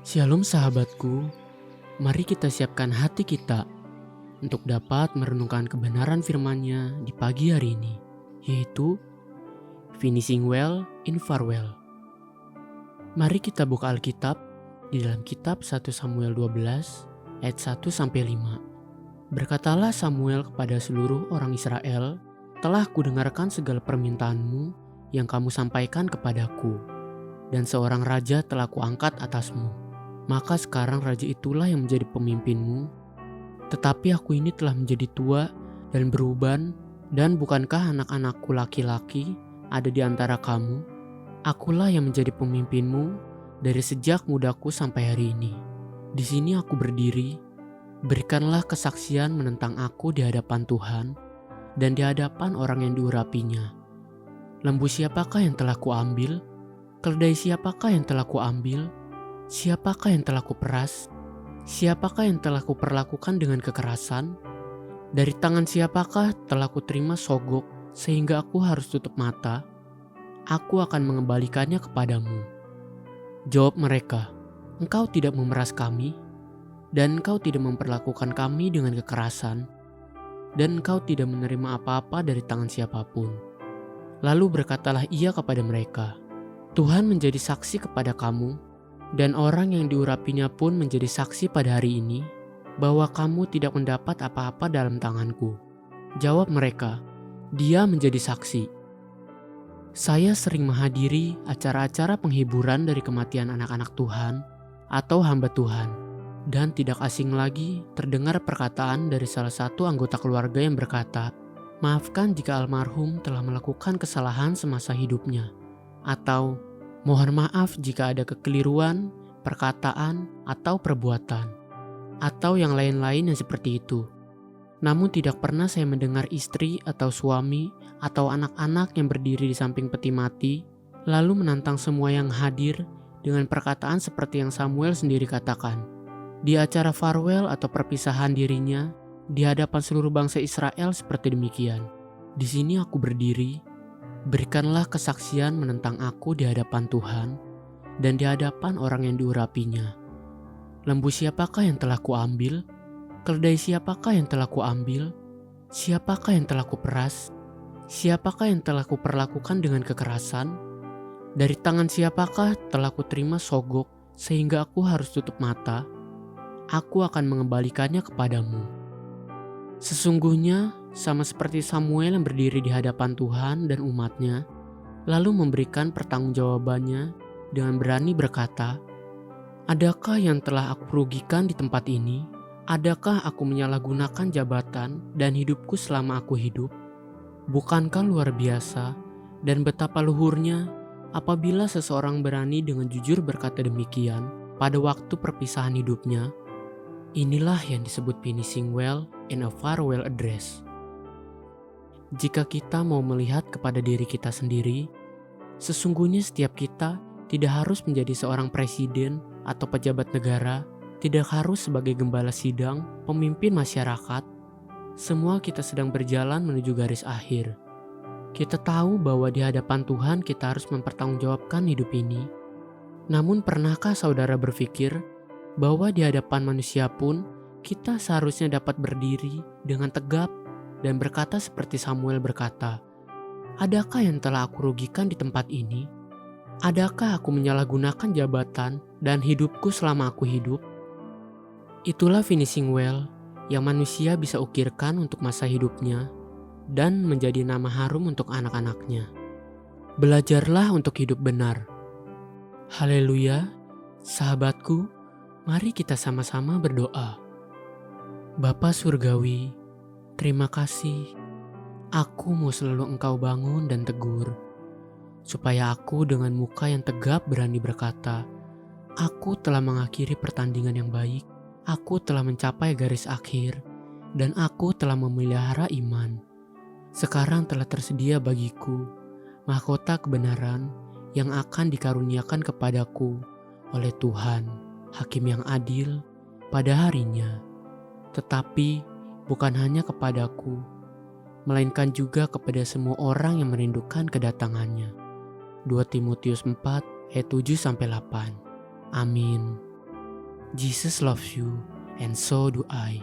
Shalom sahabatku, mari kita siapkan hati kita untuk dapat merenungkan kebenaran firman-Nya di pagi hari ini, yaitu Finishing Well in Farewell. Mari kita buka Alkitab di dalam kitab 1 Samuel 12 ayat 1-5. Berkatalah Samuel kepada seluruh orang Israel, telah kudengarkan segala permintaanmu yang kamu sampaikan kepadaku, dan seorang raja telah kuangkat atasmu. Maka sekarang raja itulah yang menjadi pemimpinmu. Tetapi aku ini telah menjadi tua dan beruban, dan bukankah anak-anakku laki-laki ada di antara kamu? Akulah yang menjadi pemimpinmu dari sejak mudaku sampai hari ini. Di sini aku berdiri, berikanlah kesaksian menentang aku di hadapan Tuhan dan di hadapan orang yang diurapinya. Lembu siapakah yang telah kuambil? Keledai siapakah yang telah kuambil? Siapakah yang telah kuperas? Siapakah yang telah kuperlakukan dengan kekerasan? Dari tangan siapakah telah kuterima sogok sehingga aku harus tutup mata? Aku akan mengembalikannya kepadamu. Jawab mereka, engkau tidak memeras kami, dan engkau tidak memperlakukan kami dengan kekerasan, dan engkau tidak menerima apa-apa dari tangan siapapun. Lalu berkatalah ia kepada mereka, Tuhan menjadi saksi kepada kamu, dan orang yang diurapinya pun menjadi saksi pada hari ini, bahwa kamu tidak mendapat apa-apa dalam tanganku. Jawab mereka, dia menjadi saksi. Saya sering menghadiri acara-acara penghiburan dari kematian anak-anak Tuhan atau hamba Tuhan, dan tidak asing lagi terdengar perkataan dari salah satu anggota keluarga yang berkata, maafkan jika almarhum telah melakukan kesalahan semasa hidupnya, atau mohon maaf jika ada kekeliruan, perkataan, atau perbuatan, atau yang lain-lain yang seperti itu. Namun tidak pernah saya mendengar istri atau suami atau anak-anak yang berdiri di samping peti mati, lalu menantang semua yang hadir dengan perkataan seperti yang Samuel sendiri katakan. Di acara farewell atau perpisahan dirinya, di hadapan seluruh bangsa Israel seperti demikian. Di sini aku berdiri, berikanlah kesaksian menentang aku di hadapan Tuhan dan di hadapan orang yang diurapinya. Lembu siapakah yang telah kuambil? Keledai siapakah yang telah kuambil? Siapakah yang telah kuperas? Siapakah yang telah kuperlakukan dengan kekerasan? Dari tangan siapakah telah kuterima sogok sehingga aku harus tutup mata? Aku akan mengembalikannya kepadamu. Sesungguhnya sama seperti Samuel yang berdiri di hadapan Tuhan dan umatnya, lalu memberikan pertanggungjawabannya dengan berani berkata, adakah yang telah aku rugikan di tempat ini? Adakah aku menyalahgunakan jabatan dan hidupku selama aku hidup? Bukankah luar biasa dan betapa luhurnya apabila seseorang berani dengan jujur berkata demikian pada waktu perpisahan hidupnya? Inilah yang disebut finishing well in a farewell address. Jika kita mau melihat kepada diri kita sendiri, sesungguhnya setiap kita tidak harus menjadi seorang presiden atau pejabat negara, tidak harus sebagai gembala sidang, pemimpin masyarakat. Semua kita sedang berjalan menuju garis akhir. Kita tahu bahwa di hadapan Tuhan kita harus mempertanggungjawabkan hidup ini. Namun pernahkah saudara berpikir bahwa di hadapan manusia pun kita seharusnya dapat berdiri dengan tegap dan berkata seperti Samuel berkata, adakah yang telah aku rugikan di tempat ini? Adakah aku menyalahgunakan jabatan dan hidupku selama aku hidup? Itulah finishing well yang manusia bisa ukirkan untuk masa hidupnya dan menjadi nama harum untuk anak-anaknya. Belajarlah untuk hidup benar. Haleluya, sahabatku, mari kita sama-sama berdoa. Bapa Surgawi, terima kasih. Aku mau selalu Engkau bangun dan tegur, supaya aku dengan muka yang tegap berani berkata, aku telah mengakhiri pertandingan yang baik, aku telah mencapai garis akhir, dan aku telah memelihara iman. Sekarang telah tersedia bagiku mahkota kebenaran yang akan dikaruniakan kepadaku oleh Tuhan, Hakim yang adil pada harinya. Tetapi bukan hanya kepadaku, melainkan juga kepada semua orang yang merindukan kedatangannya. 2 Timotius 4 ayat 7-8. Amin. Jesus loves you, and so do I.